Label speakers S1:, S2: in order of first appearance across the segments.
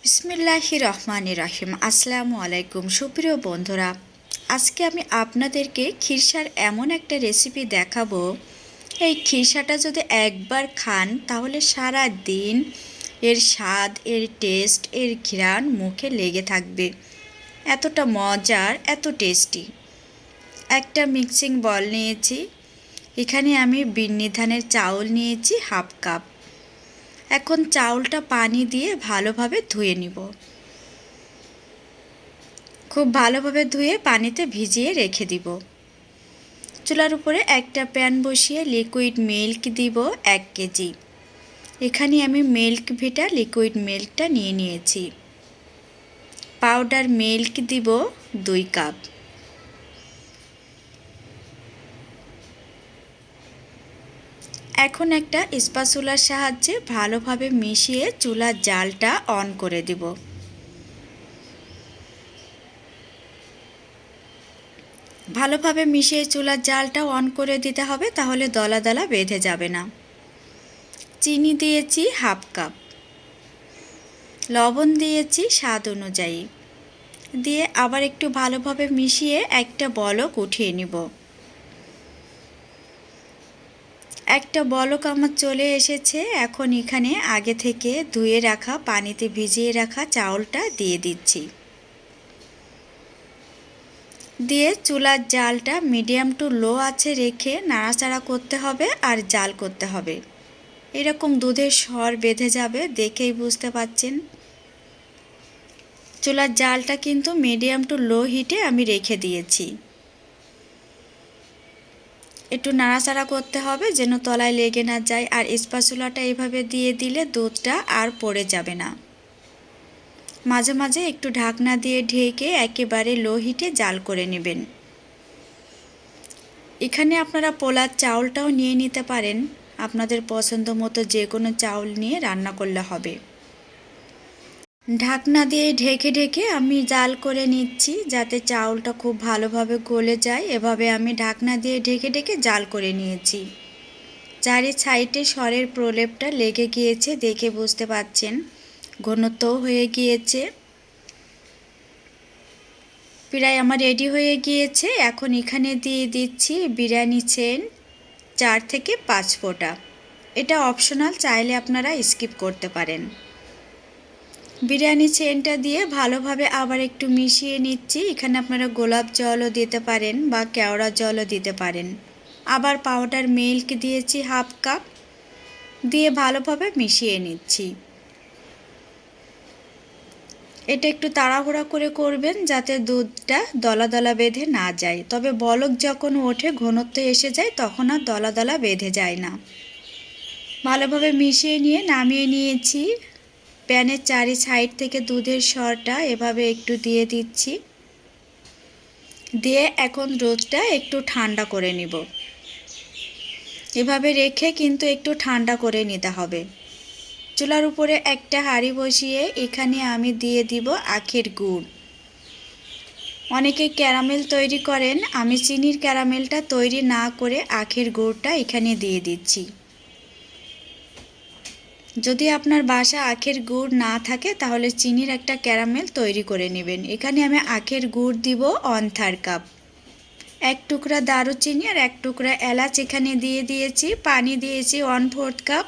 S1: বিসমিল্লাহির রহমানির রহিম। আসসালামু আলাইকুম সুপ্রিয় বন্ধুরা, আজকে আমি আপনাদেরকে খিরসার এমন একটা রেসিপি দেখাবো। এই খিরসাটা যদি একবার খান তাহলে সারা দিন এর স্বাদ, এর টেস্ট, এর ঘ্রাণ মুখে লেগে থাকবে। এতটা মজার, এত টেস্টি। একটা মিক্সিং বল নিয়েছি, এখানে আমি বিন্নি ধানের চাউল নিয়েছি হাফ কাপ। এখন চাউলটা পানি দিয়ে ভালোভাবে ধুয়ে নিব। খুব ভালোভাবে ধুয়ে পানিতে ভিজিয়ে রেখে দিব। চুলার উপরে একটা প্যান বসিয়ে লিকুইড মিল্ক দিব 1 কেজি। এখানে আমি মিল্ক ভিটা লিকুইড মিল্কটা নিয়ে নিয়েছি। পাউডার মিল্ক দিব 2 কাপ। এখন একটা স্প্যাচুলার সাহায্যে ভালোভাবে মিশিয়ে চুলার জালটা অন করে দিব। ভালোভাবে মিশিয়ে চুলার জালটা অন করে দিতে হবে, তাহলে দলা দলা বেঁধে যাবে না। চিনি দিয়েছি হাফ কাপ, লবণ দিয়েছি স্বাদ অনুযায়ী, দিয়ে আবার একটু ভালোভাবে মিশিয়ে একটা বলক উঠিয়ে নিব। একটা বলক আমার চলে এসেছে। এখন এখানে আগে থেকে ধুয়ে রাখা, পানিতে ভিজিয়ে রাখা চাউলটা দিয়ে দিচ্ছি। দিয়ে চুলার জালটা মিডিয়াম টু লো আঁচে রেখে নাড়াচাড়া করতে হবে আর জাল করতে হবে। এরকম দুধের স্বর বেঁধে যাবে, দেখেই বুঝতে পাচ্ছেন। চুলার জালটা কিন্তু মিডিয়াম টু লো হিটে আমি রেখে দিয়েছি। একটু নাড়াচাড়া করতে হবে যেন তলায় লেগে না যায়, আর স্প্যাচুলাটা এইভাবে দিয়ে দিলে দুধটা আর পড়ে যাবে না। মাঝে মাঝে একটু ঢাকনা দিয়ে ঢেকে একেবারে লো হিটে জাল করে নেবেন। এখানে আপনারা পোলার চাউলটাও নিয়ে নিতে পারেন, আপনাদের পছন্দ মতো যে কোনো চাউল নিয়ে রান্না করলে হবে। ঢাকনা দিয়ে ঢেকে ঢেকে আমি জাল করে নিচ্ছি যাতে চাউলটা খুব ভালোভাবে গলে যায়। এভাবে আমি ঢাকনা দিয়ে ঢেকে ঢেকে জাল করে নিয়েছি। চারি সাইডে সরের প্রলেপটা লেগে গিয়েছে, দেখে বুঝতে পাচ্ছেন। ঘনত্বও হয়ে গিয়েছে, প্রায় আমার রেডি হয়ে গিয়েছে। এখন এখানে দিয়ে দিচ্ছি বিরিয়ানি সেন্ট 4 থেকে 5 ফোঁটা। এটা অপশনাল, চাইলে আপনারা স্কিপ করতে পারেন। বিরিয়ানি সেন্টটা দিয়ে ভালোভাবে আবার একটু মিশিয়ে নিচ্ছি। এখানে আপনারা গোলাপ জলও দিতে পারেন বা কেওড়া জলও দিতে পারেন। আবার পাউডার মিল্ক দিয়েছি হাফ কাপ, দিয়ে ভালোভাবে মিশিয়ে নিচ্ছি। এটা একটু তাড়াহুড়া করে করবেন যাতে দুধটা দলা দলা বেঁধে না যায়। তবে বলক যখন ওঠে, ঘনত্ব এসে যায়, তখন আর দলা দলা বেঁধে যায় না। ভালোভাবে মিশিয়ে নিয়ে নামিয়ে নিয়েছি। প্যানের চারি সাইড থেকে দুধের সরটা এভাবে একটু দিয়ে দিচ্ছি। দিয়ে এখন দুধটা একটু ঠান্ডা করে নিব। এভাবে রেখে কিন্তু একটু ঠান্ডা করে নিতে হবে। চুলার উপরে একটা হাঁড়ি বসিয়ে এখানে আমি দিয়ে দিব আখের গুড়। অনেকে ক্যারামেল তৈরি করেন, আমি চিনির ক্যারামেলটা তৈরি না করে আখের গুড়টা এখানে দিয়ে দিচ্ছি। যদি আপনার বাসা আখের গুড় না থাকে তাহলে চিনির একটা ক্যারামেল তৈরি করে নেবেন। এখানে আমি আখের গুড় দিব 1/3 কাপ। 1 টুকরা দারুচিনি আর 1 টুকরা এলাচ এখানে দিয়ে দিয়েছি। পানি দিয়েছি 1/4 কাপ।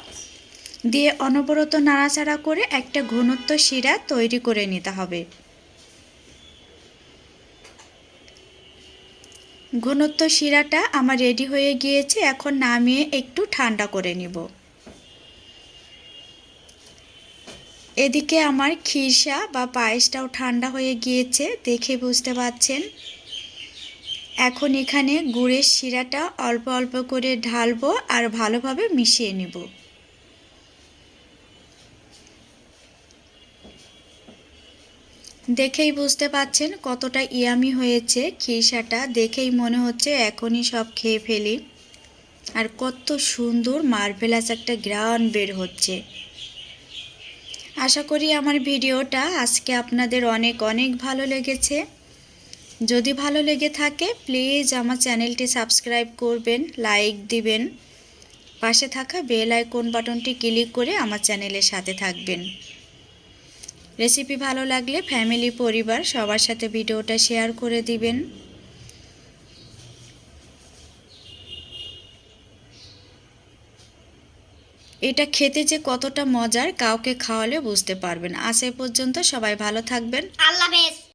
S1: দিয়ে অনবরত নাড়াচাড়া করে একটা ঘনত্ব শিরা তৈরি করে নিতে হবে। ঘনত্ব শিরাটা আমার রেডি হয়ে গিয়েছে। এখন নামিয়ে একটু ঠান্ডা করে নিব। এদিকে আমার খিরসা বা পায়েসটাও ঠান্ডা হয়ে গিয়েছে, দেখে বুঝতে পাচ্ছেন। এখন এখানে গুড়ের শিরাটা অল্প অল্প করে ঢালবো আর ভালোভাবে মিশিয়ে নিব। দেখেই বুঝতে পাচ্ছেন কতটা ইয়ামি হয়েছে খিরসাটা। দেখেই মনে হচ্ছে এখনই সব খেয়ে ফেলি। আর কত সুন্দর মার্ভেলাস একটা ঘ্রাণ বের হচ্ছে। আশা করি আমার ভিডিওটা আজকে আপনাদের অনেক অনেক ভালো লেগেছে। যদি ভালো লেগে থাকে প্লিজ আমার চ্যানেলটি সাবস্ক্রাইব করবেন, লাইক দিবেন, পাশে থাকা বেল আইকন বাটনটি ক্লিক করে আমার চ্যানেলের সাথে থাকবেন। রেসিপি ভালো লাগলে ফ্যামিলি পরিবার সবার সাথে ভিডিওটা শেয়ার করে দিবেন। এটা খেতে যে কতটা মজার কাউকে খাওয়ালে বুঝতে পারবেন। আজ এ পর্যন্ত, সবাই ভালো থাকবেন।
S2: আল্লাহ হাফেজ।